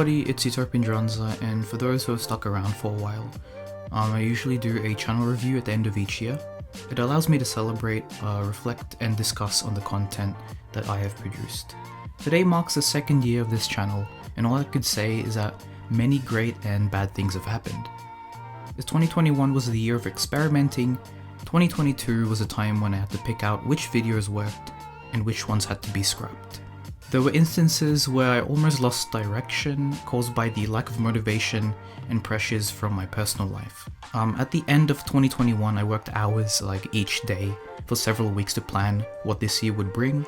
everybody, it's Utopian Dronza, and for those who have stuck around for a while, I usually do a channel review at the end of each year. It allows me to celebrate, reflect, and discuss on the content that I have produced. Today marks the second year of this channel, and all I could say is that many great and bad things have happened. As 2021 was the year of experimenting, 2022 was a time when I had to pick out which videos worked and which ones had to be scrapped. There were instances where I almost lost direction caused by the lack of motivation and pressures from my personal life. At the end of 2021, I worked hours each day for several weeks to plan what this year would bring.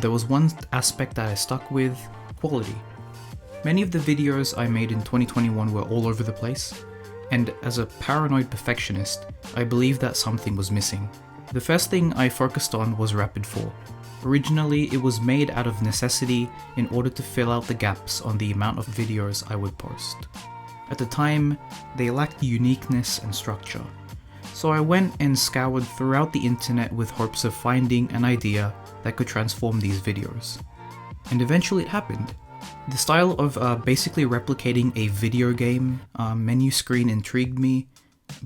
There was one aspect that I stuck with: quality. Many of the videos I made in 2021 were all over the place, and as a paranoid perfectionist, I believed that something was missing. The first thing I focused on was Rapid 4. Originally, it was made out of necessity in order to fill out the gaps on the amount of videos I would post. At the time, they lacked uniqueness and structure. So I went and scoured throughout the internet with hopes of finding an idea that could transform these videos. And eventually it happened. The style of basically replicating a video game menu screen intrigued me,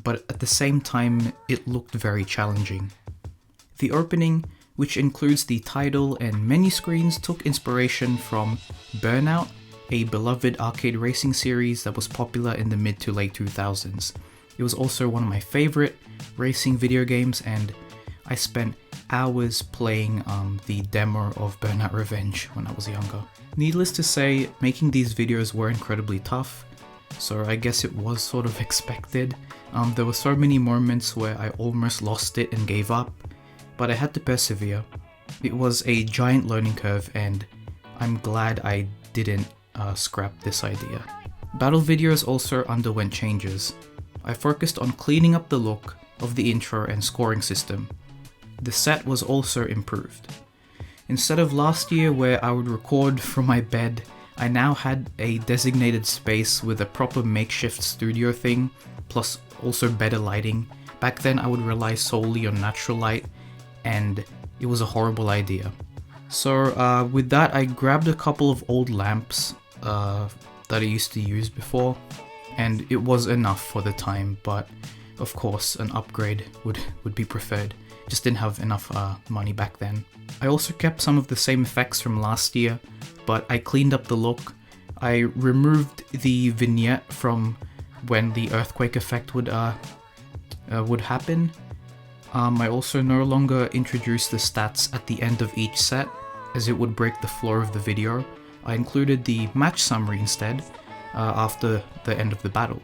but at the same time it looked very challenging. The opening, which includes the title and menu screens, took inspiration from Burnout, a beloved arcade racing series that was popular in the mid to late 2000s. It was also one of my favorite racing video games, and I spent hours playing the demo of Burnout Revenge when I was younger. Needless to say, making these videos were incredibly tough, so I guess it was sort of expected. There were so many moments where I almost lost it and gave up, but I had to persevere. It was a giant learning curve, and I'm glad I didn't scrap this idea. Battle videos also underwent changes. I focused on cleaning up the look of the intro and scoring system. The set was also improved. Instead of last year where I would record from my bed, I now had a designated space with a proper makeshift studio thing, plus also better lighting. Back then I would rely solely on natural light, and it was a horrible idea. So with that, I grabbed a couple of old lamps that I used to use before, and it was enough for the time, but of course an upgrade would be preferred. Just didn't have enough money back then. I also kept some of the same effects from last year, but I cleaned up the look. I removed the vignette from when the earthquake effect would happen. I also no longer introduced the stats at the end of each set, as it would break the flow of the video. I included the match summary instead, after the end of the battle.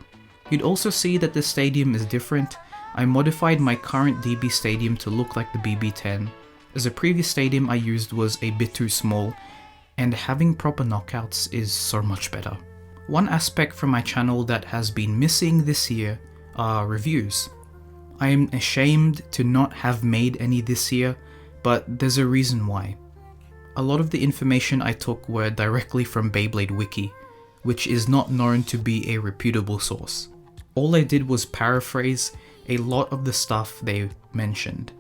You'd also see that the stadium is different. I modified my current DB stadium to look like the BB10, as the previous stadium I used was a bit too small, and having proper knockouts is so much better. One aspect from my channel that has been missing this year are reviews. I am ashamed to not have made any this year, but there's a reason why. A lot of the information I took were directly from Beyblade Wiki, which is not known to be a reputable source. All I did was paraphrase a lot of the stuff they mentioned.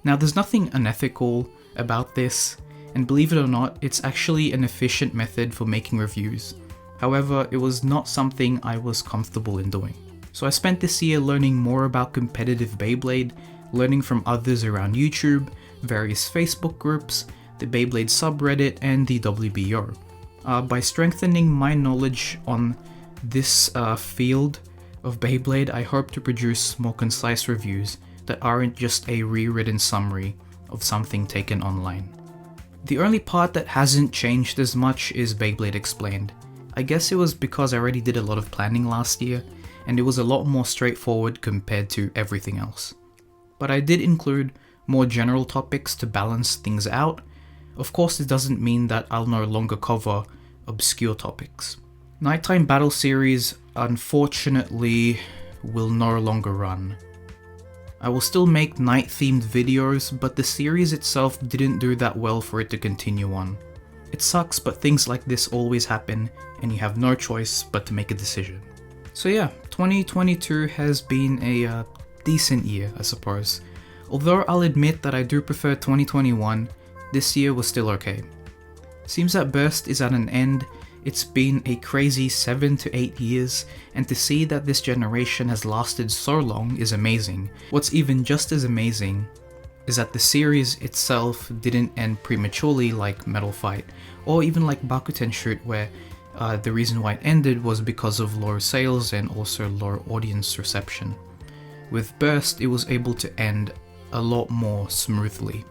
Now, there's nothing unethical about this, and believe it or not, it's actually an efficient method for making reviews. However, it was not something I was comfortable in doing. So I spent this year learning more about competitive Beyblade, learning from others around YouTube, various Facebook groups, the Beyblade subreddit, and the WBO. By strengthening my knowledge on this field of Beyblade, I hope to produce more concise reviews that aren't just a rewritten summary of something taken online. The only part that hasn't changed as much is Beyblade Explained. I guess it was because I already did a lot of planning last year, and it was a lot more straightforward compared to everything else. But I did include more general topics to balance things out. Of course, this doesn't mean that I'll no longer cover obscure topics. Nighttime Battle Series, unfortunately, will no longer run. I will still make night-themed videos, but the series itself didn't do that well for it to continue on. It sucks, but things like this always happen, and you have no choice but to make a decision. So yeah, 2022 has been a decent year, I suppose. Although I'll admit that I do prefer 2021, this year was still okay. Seems that Burst is at an end, It's been a crazy 7 to 8 years, and to see that this generation has lasted so long is amazing. What's even just as amazing is that the series itself didn't end prematurely like Metal Fight, or even like Bakuten Shoot, where the reason why it ended was because of low sales and also low audience reception. With Burst, it was able to end a lot more smoothly.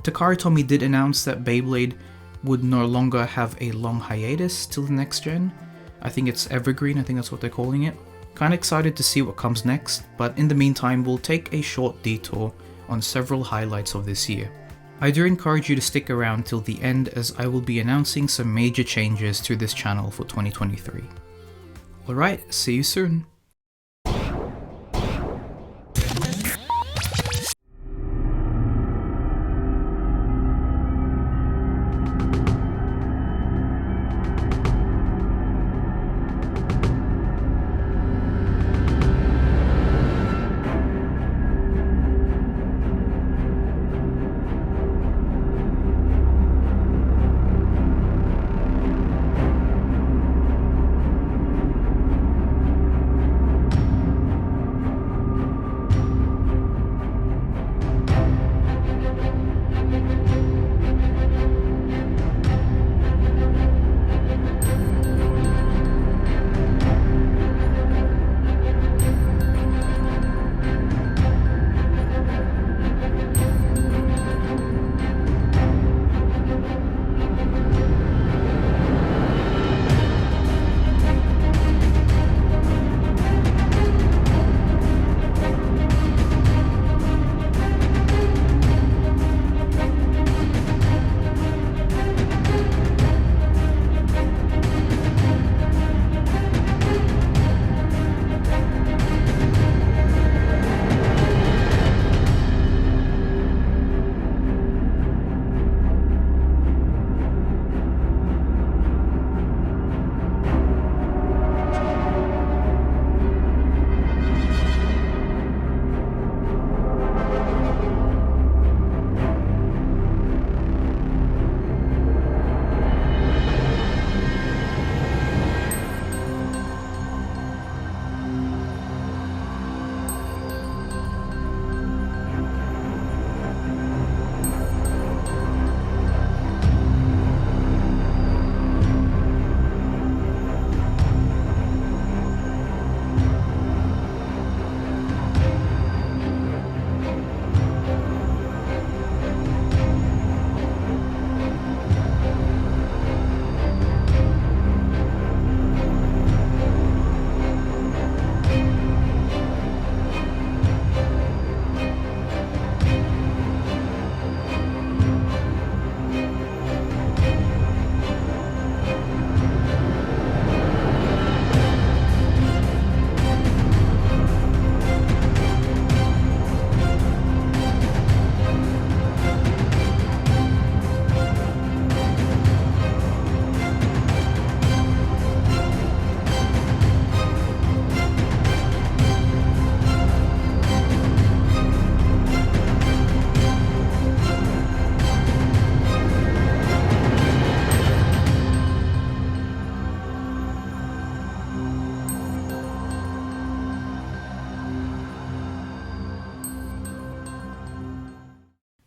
Takara Tomy did announce that Beyblade would no longer have a long hiatus till the next gen. I think it's Evergreen, I think that's what they're calling it. Kinda excited to see what comes next, but in the meantime we'll take a short detour on several highlights of this year. I do encourage you to stick around till the end, as I will be announcing some major changes to this channel for 2023. Alright, see you soon!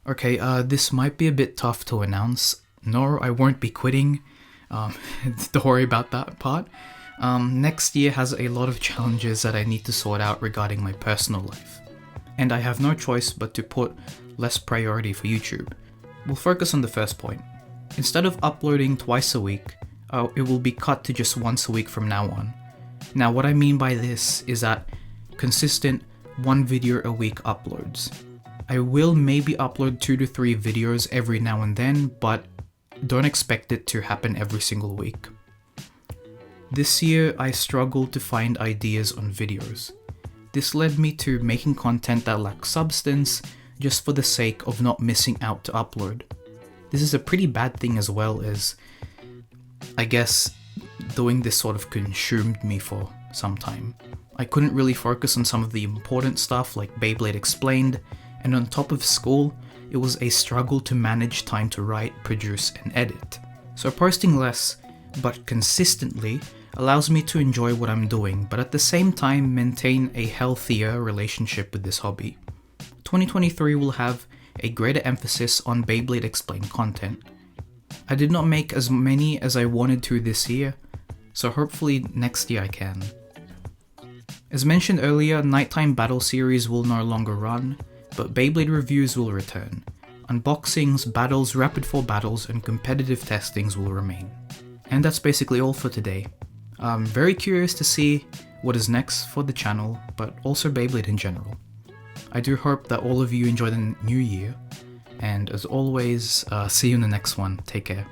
Okay, this might be a bit tough to announce. No, I won't be quitting. Don't worry about that part. Next year has a lot of challenges that I need to sort out regarding my personal life. And I have no choice but to put less priority for YouTube. We'll focus on the first point. Instead of uploading twice a week, it will be cut to just once a week from now on. Now what I mean by this is that consistent 1 video a week uploads. I will maybe upload 2 to 3 videos every now and then, but don't expect it to happen every single week. This year I struggled to find ideas on videos. This led me to making content that lacks substance just for the sake of not missing out to upload. This is a pretty bad thing, as well as I guess doing this sort of consumed me for some time. I couldn't really focus on some of the important stuff like Beyblade Explained, and on top of school, it was a struggle to manage time to write, produce, and edit. So posting less but consistently allows me to enjoy what I'm doing, but at the same time maintain a healthier relationship with this hobby. 2023 will have a greater emphasis on Beyblade Explained content. I did not make as many as I wanted to this year, so hopefully next year I can. As mentioned earlier, Nighttime Battle Series will no longer run, but Beyblade reviews will return. Unboxings, battles, rapid fire battles, and competitive testings will remain. And that's basically all for today. I'm very curious to see what is next for the channel, but also Beyblade in general. I do hope that all of you enjoy the new year, and as always, see you in the next one. Take care.